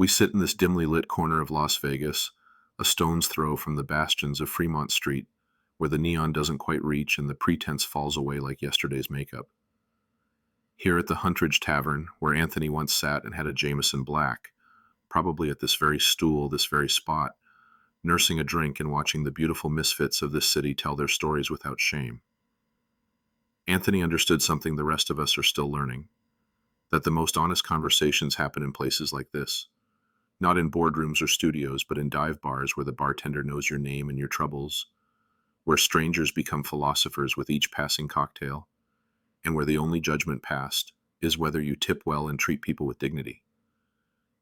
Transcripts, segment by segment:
We sit in this dimly lit corner of Las Vegas, a stone's throw from the bastions of Fremont Street, where the neon doesn't quite reach and the pretense falls away like yesterday's makeup. Here at the Huntridge Tavern, where Anthony once sat and had a Jameson Black, probably at this very stool, this very spot, nursing a drink and watching the beautiful misfits of this city tell their stories without shame. Anthony understood something the rest of us are still learning, that the most honest conversations happen in places like this. Not in boardrooms or studios, but in dive bars where the bartender knows your name and your troubles, where strangers become philosophers with each passing cocktail, and where the only judgment passed is whether you tip well and treat people with dignity.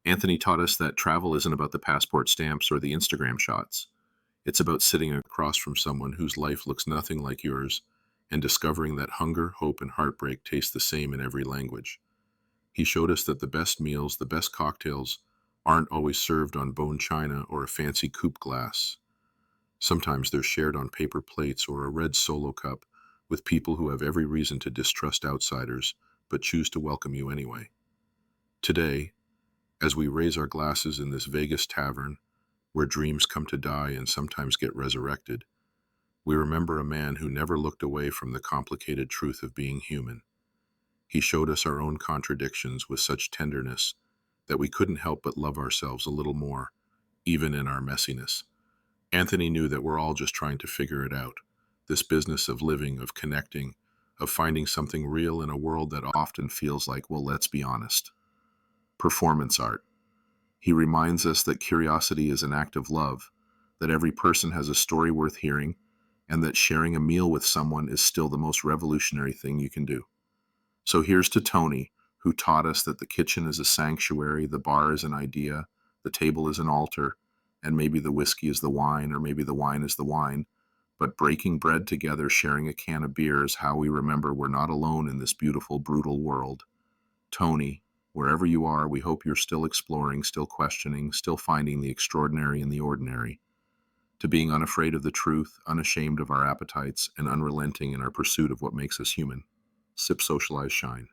Anthony taught us that travel isn't about the passport stamps or the Instagram shots. It's about sitting across from someone whose life looks nothing like yours and discovering that hunger, hope, and heartbreak taste the same in every language. He showed us that the best meals, the best cocktails, aren't always served on bone china or a fancy coupe glass. Sometimes they're shared on paper plates or a red solo cup with people who have every reason to distrust outsiders but choose to welcome you anyway. Today, as we raise our glasses in this Vegas tavern, where dreams come to die and sometimes get resurrected, we remember a man who never looked away from the complicated truth of being human. He showed us our own contradictions with such tenderness that we couldn't help but love ourselves a little more, even in our messiness. Anthony knew that we're all just trying to figure it out. This business of living, of connecting, of finding something real in a world that often feels like, well, let's be honest, performance art. He reminds us that curiosity is an act of love, that every person has a story worth hearing, and that sharing a meal with someone is still the most revolutionary thing you can do. So here's to Tony, who taught us that the kitchen is a sanctuary, the bar is an idea, the table is an altar, and maybe the whiskey is the wine, or maybe the wine is the wine. But breaking bread together, sharing a can of beer is how we remember we're not alone in this beautiful, brutal world. Tony, wherever you are, we hope you're still exploring, still questioning, still finding the extraordinary in the ordinary, to being unafraid of the truth, unashamed of our appetites, and unrelenting in our pursuit of what makes us human. Sip, socialize, shine.